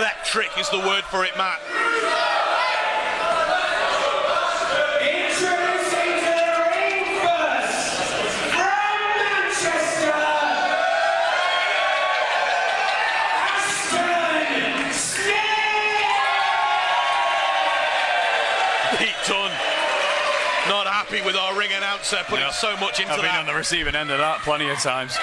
Electric is the word for it, Matt. Not happy with our ring announcer putting so much into that. I've been on the receiving end of that plenty of times.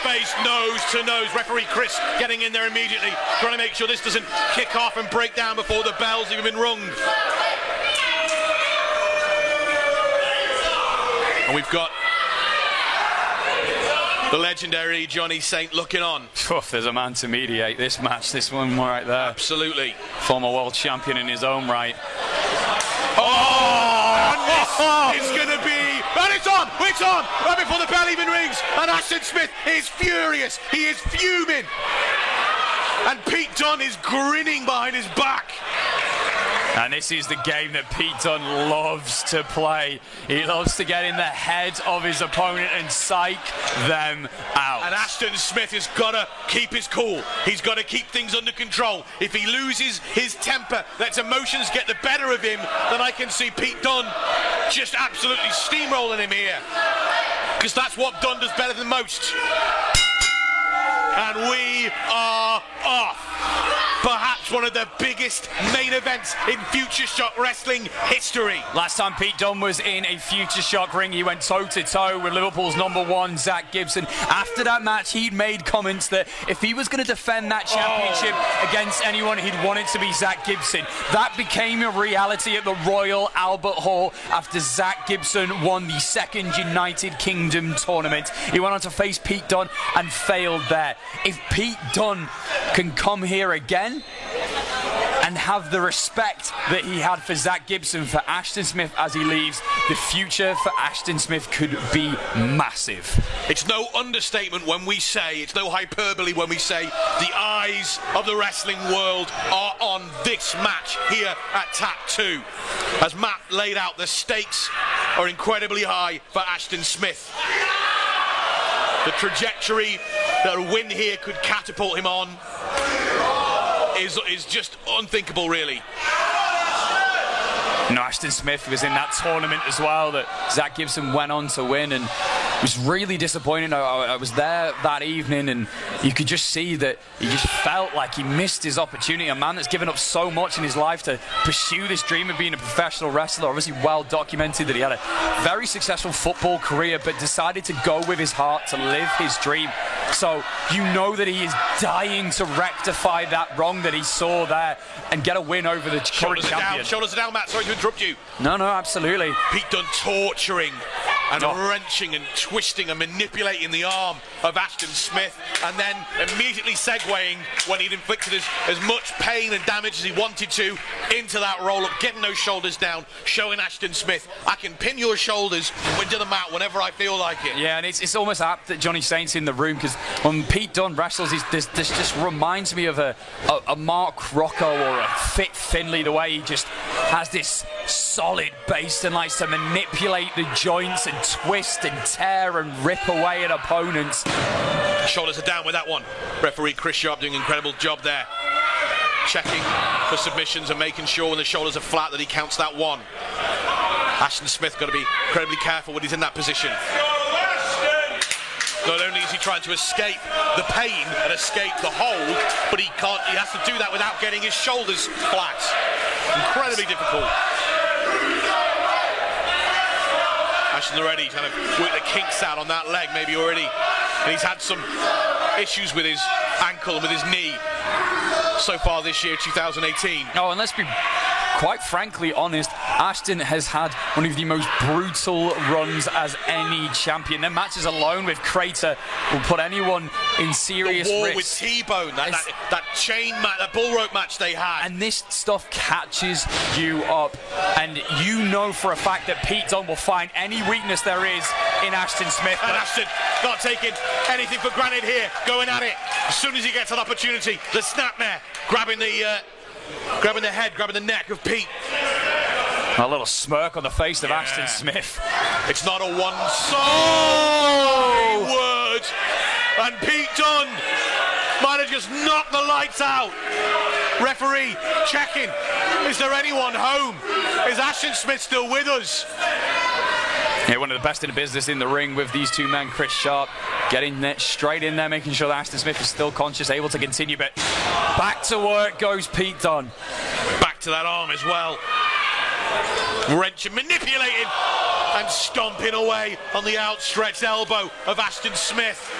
Face, nose to nose. Referee Chris getting in there immediately, trying to make sure this doesn't kick off and break down before the bell's even been rung. And we've got the legendary Johnny Saint looking on. There's a man to mediate this match, this one right there. Absolutely. Former world champion in his own right. And this is going to be... And it's on! It's on! Right before the bell even rings. And Ashton Smith is furious. He is fuming. And Pete Dunne is grinning behind his back. And this is the game that Pete Dunne loves to play. He loves to get in the head of his opponent and psych them out. And Ashton Smith has got to keep his cool. He's got to keep things under control. If he loses his temper, lets emotions get the better of him, then I can see Pete Dunne just absolutely steamrolling him here. Because that's what Dunne does better than most. And we are off. Perhaps one of the biggest main events in Future Shock Wrestling history. Last time Pete Dunne was in a Future Shock ring, he went toe-to-toe with Liverpool's #1, Zack Gibson. After that match, he'd made comments that if he was going to defend that championship against anyone, he'd want it to be Zack Gibson. That became a reality at the Royal Albert Hall after Zack Gibson won the second United Kingdom tournament. He went on to face Pete Dunne and failed there. If Pete Dunne can come here again and have the respect that he had for Zack Gibson for Ashton Smith as he leaves, the future for Ashton Smith could be massive. It's no understatement when we say, it's no hyperbole when we say the eyes of the wrestling world are on this match here at TAP 2. As Matt laid out, the stakes are incredibly high for Ashton Smith. The trajectory that a win here could catapult him on is just unthinkable, really. You know, Ashton Smith was in that tournament as well that Zack Gibson went on to win, and it was really disappointing. I was there that evening, and you could just see that he just felt like he missed his opportunity. A man that's given up so much in his life to pursue this dream of being a professional wrestler. Obviously well documented that he had a very successful football career, but decided to go with his heart to live his dream. So you know that he is dying to rectify that wrong that he saw there and get a win over the current champion. Shoulders are down, Matt. Sorry to interrupt you. No, absolutely. Pete Dunne torturing and wrenching and twisting and manipulating the arm of Ashton Smith, and then immediately segueing when he'd inflicted as much pain and damage as he wanted to into that roll-up, getting those shoulders down, showing Ashton Smith, I can pin your shoulders into the mat whenever I feel like it. Yeah, and it's almost apt that Johnny Saint's in the room, because when Pete Dunne wrestles, this just reminds me of a Mark Rocco or a Fit Finlay, the way he just has this solid base and likes to manipulate the joints and twist and tear and rip away at opponents. Shoulders are down with that one. Referee Chris Sharp doing an incredible job there, checking for submissions and making sure when the shoulders are flat that he counts that one. Ashton Smith got to be incredibly careful when he's in that position. Not only is he trying to escape the pain and escape the hold, but he has to do that without getting his shoulders flat. Incredibly difficult. Ashton already kind of worked the kinks out on that leg maybe already, and he's had some issues with his ankle and with his knee so far this year, 2018. Oh, and let's be quite frankly honest, Ashton has had one of the most brutal runs as any champion. Their matches alone with Crater will put anyone in serious The war risk. with T-Bone, that chain match, that bull rope match they had. And this stuff catches you up. And you know for a fact that Pete Dunne will find any weakness there is in Ashton Smith. And Ashton not taking anything for granted here, going at it. As soon as he gets an opportunity, the snapmare, grabbing the head, grabbing the neck of Pete. A little smirk on the face of Ashton Smith. It's not a one-sided word. And Pete Dunne might have just knocked the lights out. Referee checking. Is there anyone home? Is Ashton Smith still with us? Yeah, one of the best in the business in the ring with these two men. Chris Sharp getting straight in there, making sure that Ashton Smith is still conscious, able to continue. But back to work goes Pete Dunne. Back to that arm as well. Wrenching, manipulating, and stomping away on the outstretched elbow of Ashton Smith.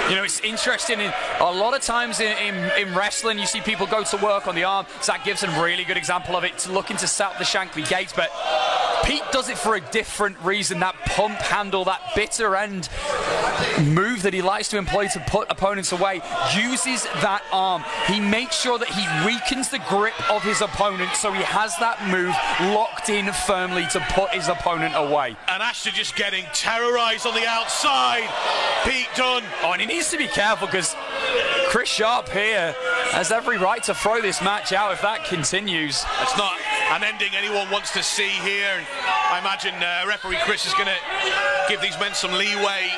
You know, it's interesting. A lot of times in wrestling, you see people go to work on the arm. Zach Gibson, really good example of it, looking to set up the Shankly gates. But Pete does it for a different reason. That pump handle, that bitter end move that he likes to employ to put opponents away, uses that arm. He makes sure that he weakens the grip of his opponent so he has that move locked in firmly to put his opponent away. And Ashton just getting terrorised on the outside. Pete Dunne. Oh, and he needs to be careful because Chris Sharp here has every right to throw this match out if that continues. It's not an ending anyone wants to see here. And I imagine referee Chris is going to give these men some leeway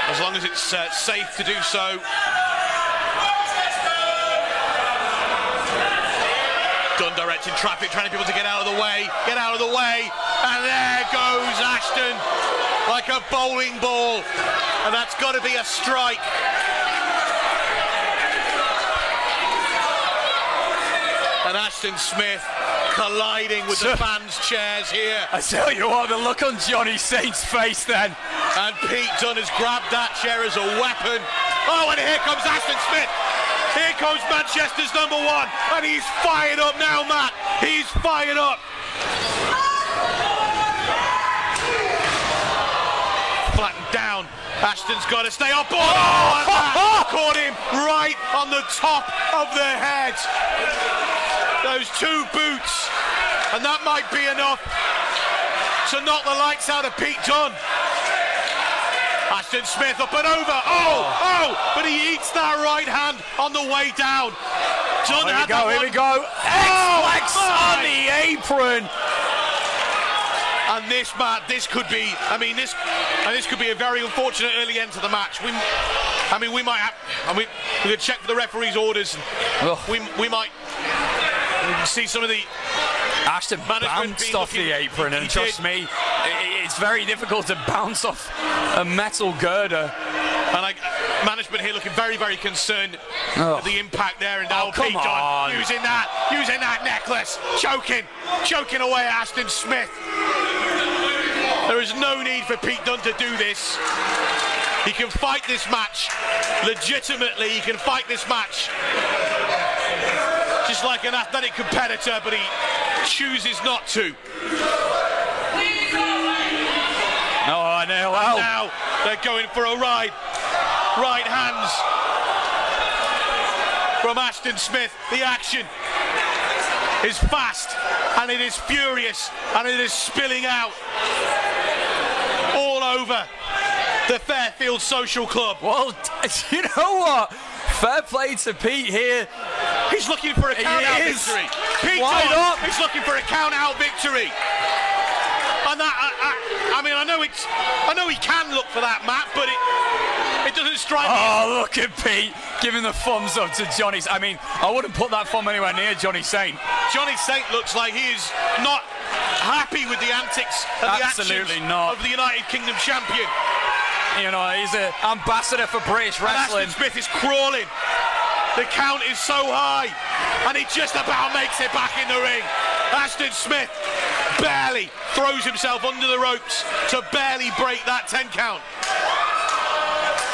as long as it's safe to do so. Dunne directing traffic, trying to people to get out of the way, and there goes Ashton like a bowling ball, and that's got to be a strike. And Ashton Smith colliding with the fans' chairs here. I tell you what, the look on Johnny Saint's face then. And Pete Dunne has grabbed that chair as a weapon. Oh, and here comes Ashton Smith. Here comes Manchester's #1, and he's fired up now, Matt. He's fired up. Flattened down. Ashton's got to stay up. Oh, and that caught him right on the top of the head. Those two boots, and that might be enough to knock the lights out of Pete Dunne. Ashton Smith up and over. But he eats that right hand on the way down. Dunne had that one. Here we go. X-Flex on the apron. And this could be, this could be a very unfortunate early end to the match. We could check for the referee's orders. We might see some of the Ashton bounced off the apron, and trust me, it's very difficult to bounce off a metal girder. And management here looking very, very concerned at the impact there. And now Pete Dunne using that necklace, choking away at Ashton Smith. There is no need for Pete Dunne to do this. He can fight this match legitimately. He can fight this match just like an athletic competitor, but he chooses not to. Oh, now they're going for a ride. Right hands from Ashton Smith. The action is fast, and it is furious, and it is spilling out all over the Fairfield Social Club. Well, you know what? Fair play to Pete here. He's looking for a count-out victory. Pete Dunne is looking for a count-out victory. And that, I know he can look for that, Matt, but it doesn't strike me. Oh, look at Pete giving the thumbs up to Johnny. I wouldn't put that thumb anywhere near Johnny Saint. Johnny Saint looks like he is not happy with the antics and the actions of the United Kingdom champion. You know, he's an ambassador for British wrestling. And Ashton Smith is crawling. The count is so high, and he just about makes it back in the ring. Ashton Smith barely throws himself under the ropes to barely break that 10 count.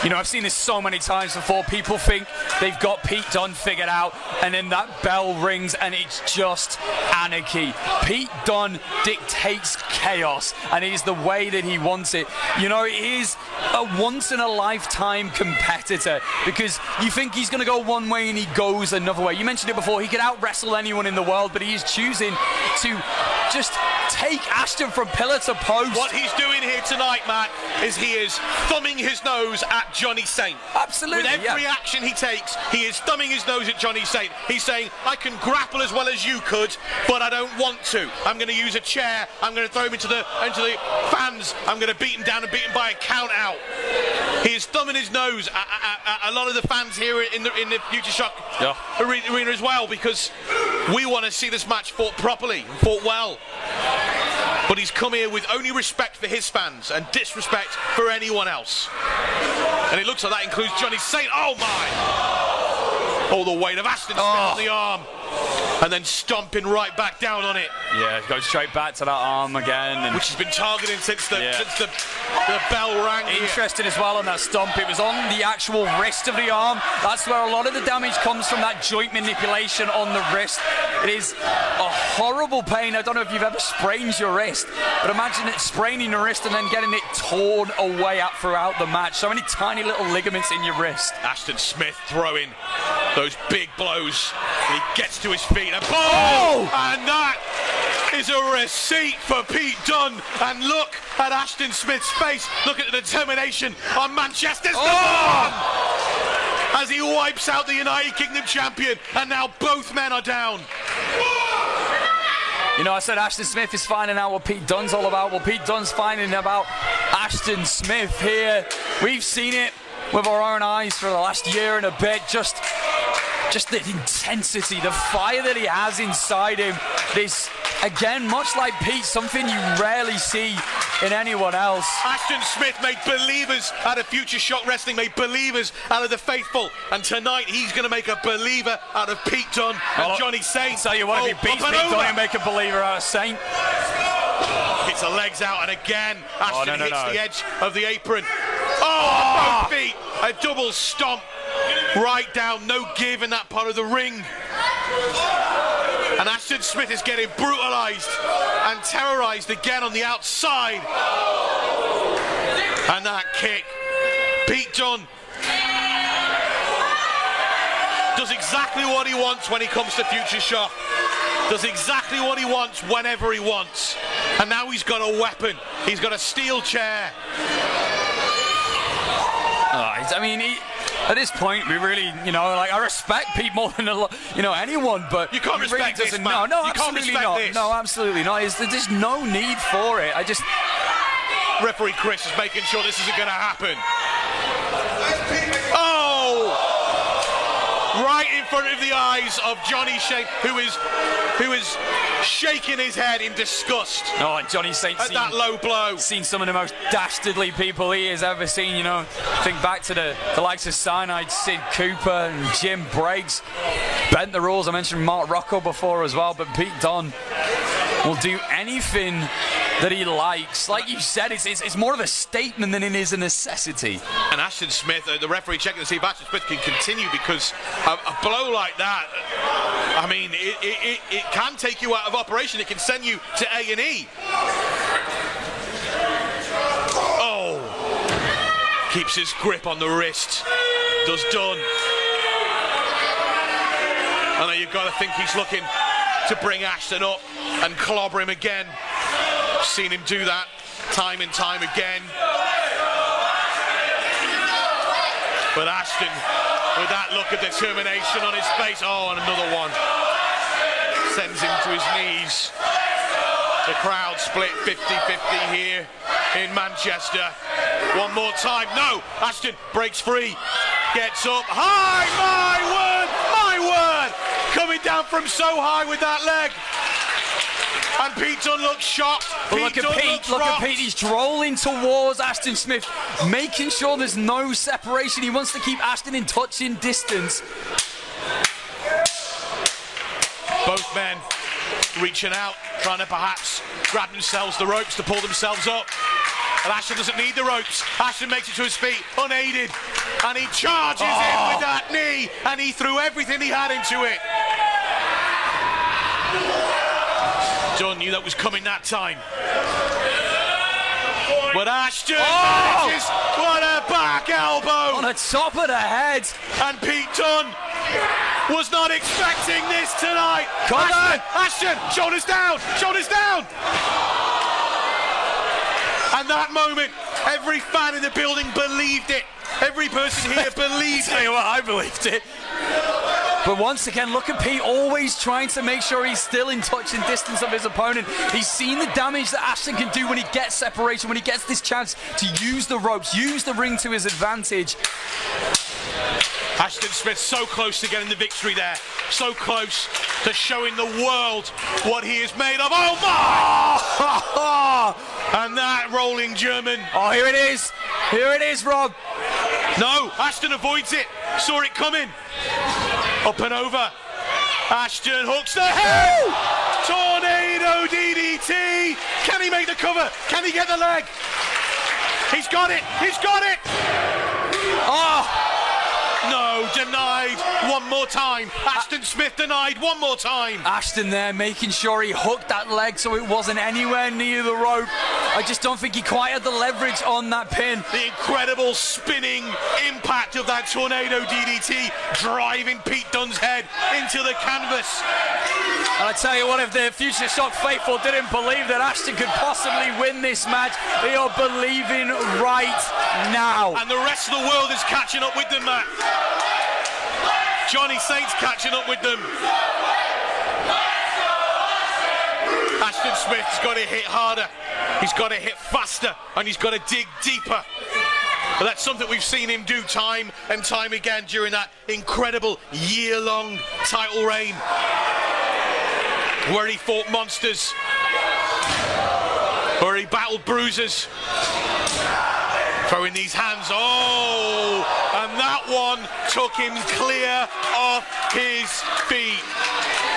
You know, I've seen this so many times before. People think they've got Pete Dunne figured out, and then that bell rings and it's just anarchy. Pete Dunne dictates chaos, and it is the way that he wants it. You know, he is a once-in-a-lifetime competitor, because you think he's going to go one way and he goes another way. You mentioned it before, he could out-wrestle anyone in the world, but he is choosing to just take Ashton from pillar to post. What he's doing here tonight, Matt, is he is thumbing his nose at Johnny Saint. Absolutely. With every action he takes, he is thumbing his nose at Johnny Saint. He's saying, I can grapple as well as you could, but I don't want to. I'm going to use a chair. I'm going to throw him into the fans. I'm going to beat him down and beat him by a count out. He is thumbing his nose at a lot of the fans here in the Future Shock arena as well, because we want to see this match fought properly, fought well. But he's come here with only respect for his fans and disrespect for anyone else. And it looks like that includes Johnny Saint. Oh my! All the weight of Ashton Smith on the arm. And then stomping right back down on it. Yeah, goes straight back to that arm again. Which has been targeted since the bell rang. Interesting as well on that stomp. It was on the actual wrist of the arm. That's where a lot of the damage comes from, that joint manipulation on the wrist. It is a horrible pain. I don't know if you've ever sprained your wrist, but imagine it spraining your wrist and then getting it torn away throughout the match. So many tiny little ligaments in your wrist. Ashton Smith throwing those big blows. He gets to his feet and boom! And that is a receipt for Pete Dunne. And look at Ashton Smith's face. Look at the determination on Manchester's arm as he wipes out the United Kingdom champion. And now both men are down. You know, I said Ashton Smith is finding out what Pete Dunne's all about. Well, Pete Dunne's finding about Ashton Smith here. We've seen it with our own eyes for the last year and a bit. Just the intensity, the fire that he has inside him. This, again, much like Pete, something you rarely see in anyone else. Ashton Smith made believers out of Future Shock Wrestling, made believers out of the faithful, and tonight he's going to make a believer out of Pete Dunne and Johnny Saint. I'll tell you what, if he beats Pete Dunne, he'll make a believer out of Saint. Gets the legs out, and again, Ashton hits the edge of the apron. Both feet, a double stomp. Right down, no give in that part of the ring. And Ashton Smith is getting brutalised and terrorised again on the outside. And that kick. Pete Dunne does exactly what he wants when he comes to Future Shock. Does exactly what he wants whenever he wants. And now he's got a weapon. He's got a steel chair. I mean, at this point, we really, you know, like, I respect Pete more than anyone, but you can't respect really this, man. No, you absolutely can't not. This. No, absolutely not. There's no need for it. Referee Chris is making sure this isn't going to happen. Right in front of the eyes of Johnny Saint, who is shaking his head in disgust. Oh, and Johnny Saint at that low blow. Seen some of the most dastardly people he has ever seen. You know, think back to the likes of Cyanide, Sid Cooper, and Jim Briggs. Bent the rules. I mentioned Mark Rocco before as well, but Pete Dunne will do anything that he likes. Like you said, it's more of a statement than it is a necessity. And Ashton Smith, the referee checking to see if Ashton Smith can continue, because a blow like that, I mean, it can take you out of operation. It can send you to A&E. Keeps his grip on the wrist. Does Dunne. And then you've got to think he's looking to bring Ashton up and clobber him again. Seen him do that time and time again. But Ashton, with that look of determination on his face, and another one. Sends him to his knees. The crowd split 50-50 here in Manchester. One more time. No! Ashton breaks free. Gets up. High! My word! Coming down from so high with that leg. And Pete Dunne looks shocked. Look at Pete, he's strolling towards Ashton Smith, making sure there's no separation. He wants to keep Ashton in touching distance. Both men reaching out, trying to perhaps grab themselves the ropes to pull themselves up. And Ashton doesn't need the ropes. Ashton makes it to his feet, unaided. And he charges in with that knee. And he threw everything he had into it. John knew that was coming that time. But Ashton manages, what a back elbow! On the top of the head. And Pete Dunne was not expecting this tonight. Ashton, shoulders down, shoulders down! And that moment, every fan in the building believed it. Every person here believed it. Tell you what, I believed it. But once again, look at Pete always trying to make sure he's still in touch and distance of his opponent. He's seen the damage that Ashton can do when he gets separation, when he gets this chance to use the ropes, use the ring to his advantage. Ashton Smith so close to getting the victory there. So close to showing the world what he is made of. Oh my! And that rolling German. Oh, here it is. Here it is, Rob. No, Ashton avoids it. Saw it coming. Up and over. Ashton hooks the head. Tornado DDT. Can he make the cover? Can he get the leg? He's got it. He's got it. Oh. No, denied one more time. Ashton Smith denied one more time. Ashton there making sure he hooked that leg so it wasn't anywhere near the rope. I just don't think he quite had the leverage on that pin. The incredible spinning impact of that tornado DDT driving Pete Dunne's head into the canvas. And I tell you what, if the Future Shock faithful didn't believe that Ashton could possibly win this match, they are believing right now. And the rest of the world is catching up with them, Matt. Johnny Saint's catching up with them. Ashton Smith's got to hit harder. He's got to hit faster, and he's got to dig deeper. But that's something we've seen him do time and time again during that incredible year-long title reign, where he fought monsters, where he battled bruisers, throwing these hands. Oh, and that one took him clear off his feet.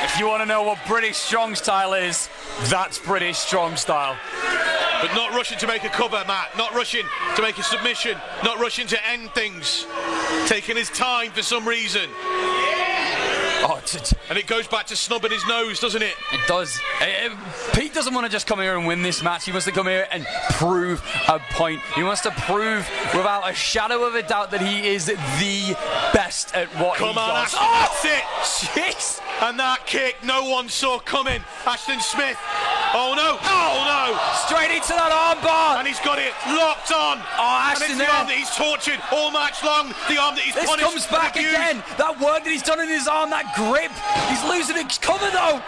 If you want to know what British strong style is, that's British strong style. But not rushing to make a cover, Matt. Not rushing to make a submission. Not rushing to end things. Taking his time for some reason. Oh, and it goes back to snubbing his nose, doesn't it? It does. Pete doesn't want to just come here and win this match. He wants to come here and prove a point. He wants to prove without a shadow of a doubt that he is the best at what he does. Come on, Ashton, that's it. Jeez. And that kick no one saw coming. Ashton Smith. Oh no, oh no. Straight into that armbar. And he's got it locked on. Oh, Ashton, and it's the arm that he's tortured all match long. The arm that he's this punished. This comes back again. That work that he's done in his arm, that grip. He's losing his cover though.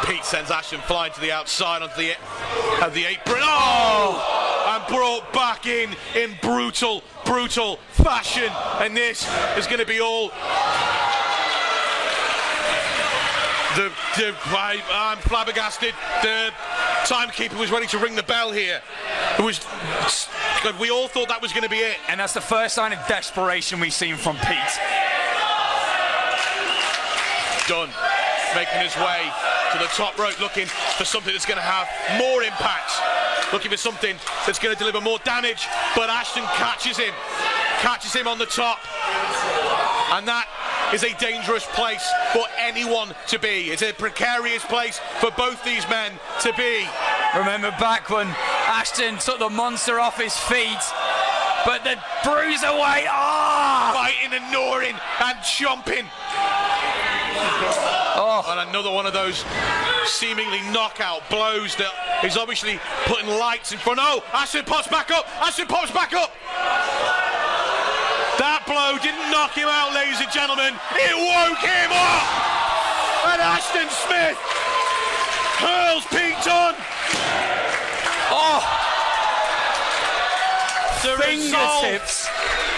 Pete sends Ashton flying to the outside onto the apron. Oh! And brought back in brutal fashion. And this is going to be all. I'm flabbergasted. The timekeeper was ready to ring the bell here. We all thought that was going to be it. And that's the first sign of desperation we've seen from Pete. Dunne making his way to the top rope, looking for something that's going to have more impact, looking for something that's going to deliver more damage. But Ashton catches him on the top, and that is a dangerous place for anyone to be. It's a precarious place for both these men to be. Remember back when Ashton took the monster off his feet, but the bruiserweight, fighting and gnawing and chomping. And another one of those seemingly knockout blows that is obviously putting lights in front. Oh, Ashton pops back up. Ashton pops back up. That blow didn't knock him out, ladies and gentlemen. It woke him up. And Ashton Smith hurls Pete Dunne.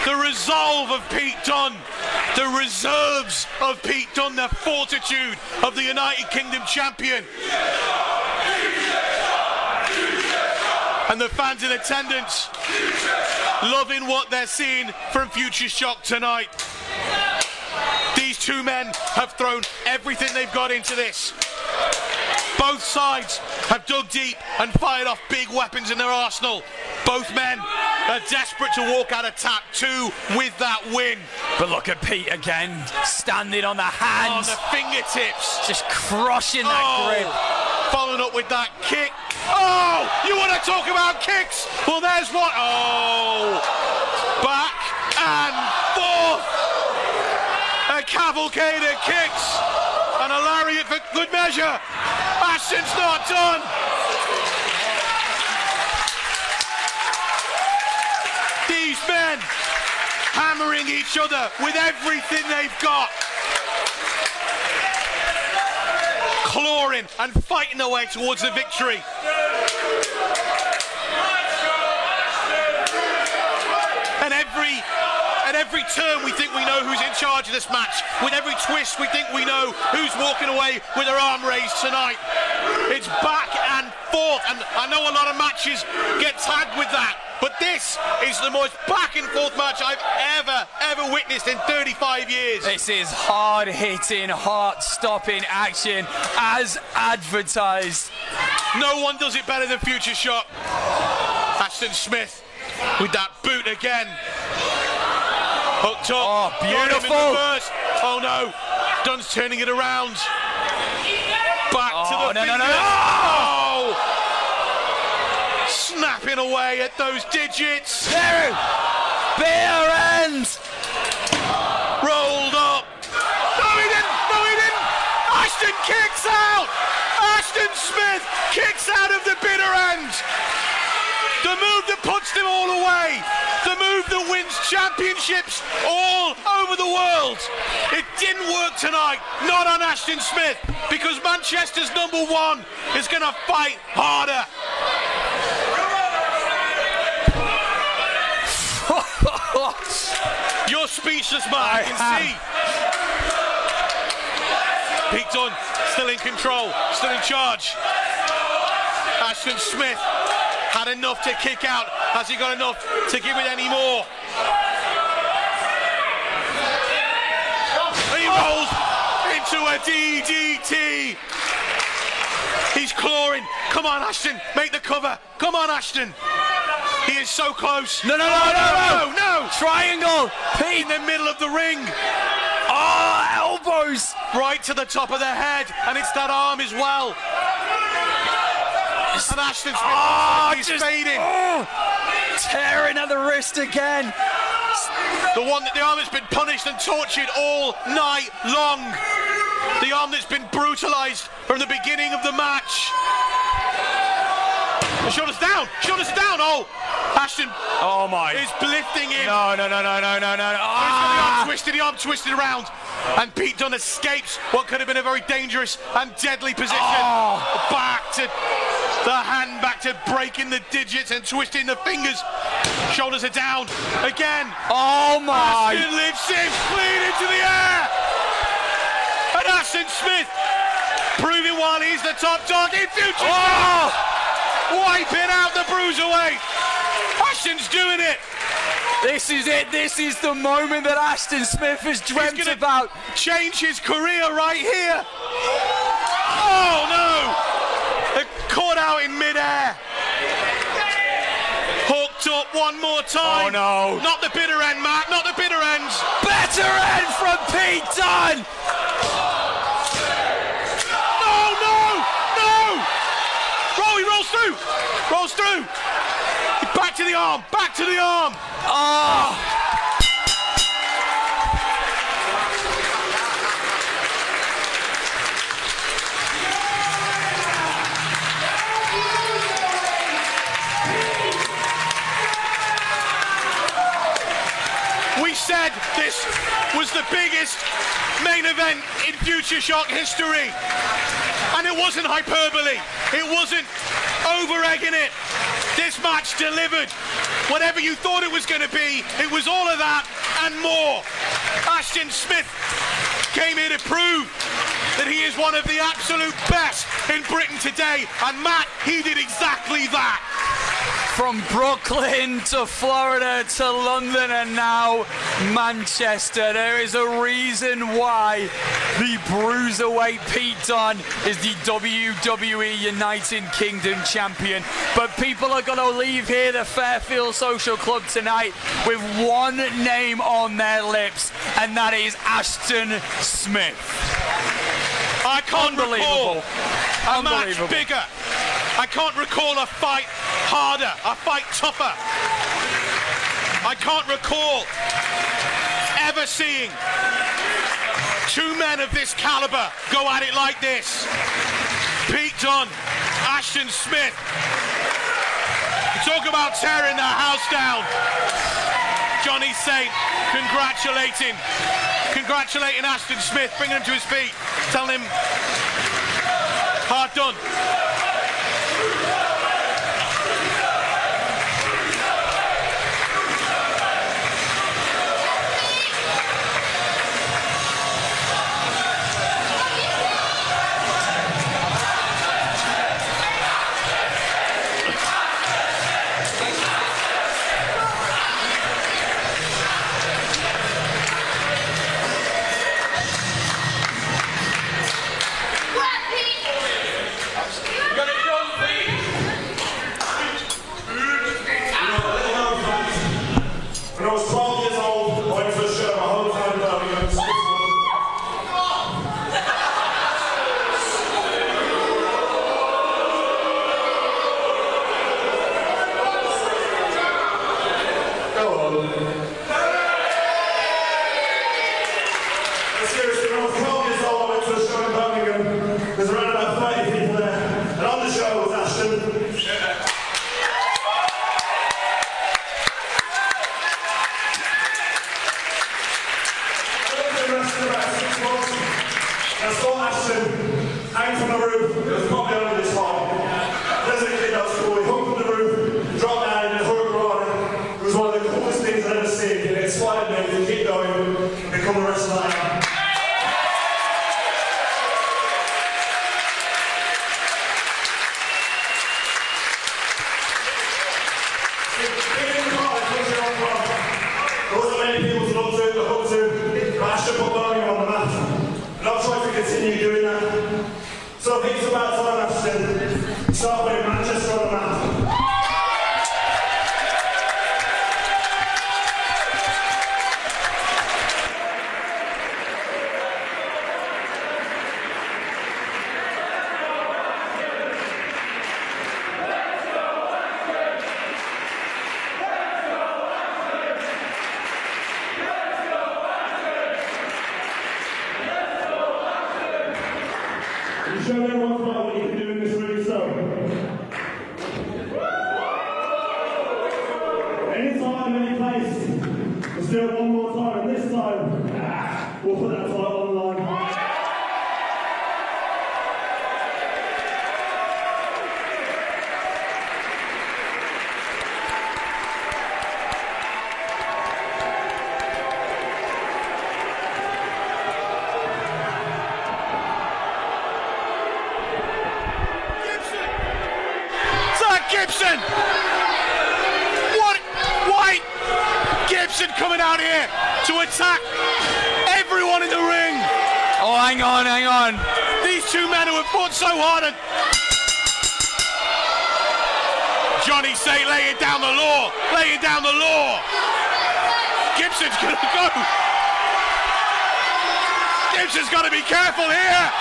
The resolve of Pete Dunne, the reserves of Pete Dunne, the fortitude of the United Kingdom champion. And the fans in attendance loving what they're seeing from Future Shock tonight. These two men have thrown everything they've got into this. Both sides have dug deep and fired off big weapons in their arsenal. Both men are desperate to walk out of Tap 2 with that win. But look at Pete again, standing on the hands. On the fingertips. Just crushing that grip. Following up with that kick. Oh, you want to talk about kicks? Well, there's one. Oh, back and forth. A cavalcade of kicks and a lariat for good measure. Ashton's not done. These men hammering each other with everything they've got. Clawing and fighting their way towards the victory. And at every turn we think we know who's in charge of this match. With every twist we think we know who's walking away with their arm raised tonight. It's back and forth, and I know a lot of matches get tagged with that, but this is the most back and forth match I've ever witnessed in 35 years. This is hard-hitting, heart-stopping action as advertised. No one does it better than Future Shock. Ashton Smith with that boot again. Hooked up. Oh, beautiful. Oh no, Dunn's turning it around. Back to the fingers. No. Oh! Snapping away at those digits. There. Bare ends. Rolled up. No, he didn't. Ashton kicks out. Ashton Smith kicks out of the bitter end. The move that puts them all away. The move that wins championships all over the world. It didn't work tonight, not on Ashton Smith, because Manchester's #1 is going to fight harder. You're speechless, man. I can see. Pete Dunne still in control, still in charge. Ashton Smith had enough to kick out. Has he got enough to give it any more? He rolls into a DDT. He's clawing. Come on, Ashton. Make the cover. Come on, Ashton. He is so close. No. Triangle. Pete in the middle of the ring. Oh, elbows. Right to the top of the head. And it's that arm as well. And Ashton Smith is fading. Tearing at the wrist again. The arm that's been punished and tortured all night long. The arm that's been brutalized from the beginning of the match. The shoulders down. Oh, Ashton is lifting him. No. He's got the arm twisted around. And Pete Dunne escapes what could have been a very dangerous and deadly position. Back to the hand, back to breaking the digits and twisting the fingers. Shoulders are down again. Oh my! Ashton lifts him clean into the air. And Ashton Smith proving while he's the top dog in Future. Wiping out the bruiserweight. Ashton's doing it. This is it. This is the moment that Ashton Smith has dreamt about. Change his career right here. Oh no! They're caught out in midair. Hooked up one more time. Oh no! Not the bitter end, Matt. Not the bitter ends. Better end from Pete Dunne. No! He rolls through. Back to the arm. We said this was the biggest main event in Future Shock history. And it wasn't hyperbole. It wasn't over-egging it. This match delivered. Whatever you thought it was going to be, it was all of that and more. Ashton Smith came here to prove that he is one of the absolute best in Britain today. And Matt, he did exactly that. From Brooklyn to Florida to London and now Manchester. There is a reason why the Bruiserweight Pete Dunne is the WWE United Kingdom champion. But people are going to leave here, the Fairfield Social Club, tonight with one name on their lips, and that is Ashton Smith. I can't recall a match Unbelievable. bigger. I can't recall a fight harder, a fight tougher. I can't recall ever seeing two men of this caliber go at it like this. Pete Dunne, Ashton Smith. Talk about tearing the house down. Johnny Saint congratulating Ashton Smith, bringing him to his feet, telling him, hard done. When I was 12 years old, I went to a show at my hometown in Birmingham. Go on. Seriously, when I was 12 years old, I went to a show in Birmingham. There's around about 30 people there. And on the show was Ashton. I saw Ashton hang from the roof. It was probably only this high. There's a kid at school. He hung from the roof, dropped down in a hurricane. It was one of the coolest things I've ever seen. It inspired me to keep going and become the wrestler I am. There wasn't many people to look to, but Ashton put Birmingham on the map. And I'll try to continue doing that. So I think it's about time, Ashton, start putting Manchester on the map. You showed everyone tonight what you can do in this ring, so. Anytime, any place. Let's do it one more time, and this time, we'll put that title on the line. Gibson! What? Why? Gibson coming out here to attack everyone in the ring. Oh, hang on. These two men who have fought so hard and Johnny Saint laying down the law. Gibson's gonna go. Gibson's got to be careful here.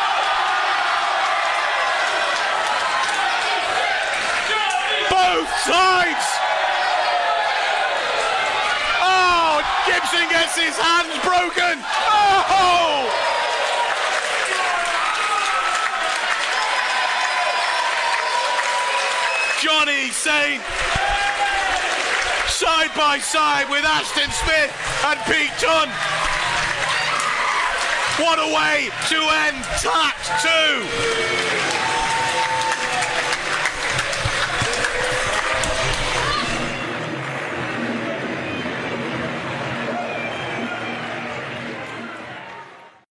Both sides! Oh, Gibson gets his hands broken! Oh! Johnny Saint side by side with Ashton Smith and Pete Dunne. What a way to end TAC 2!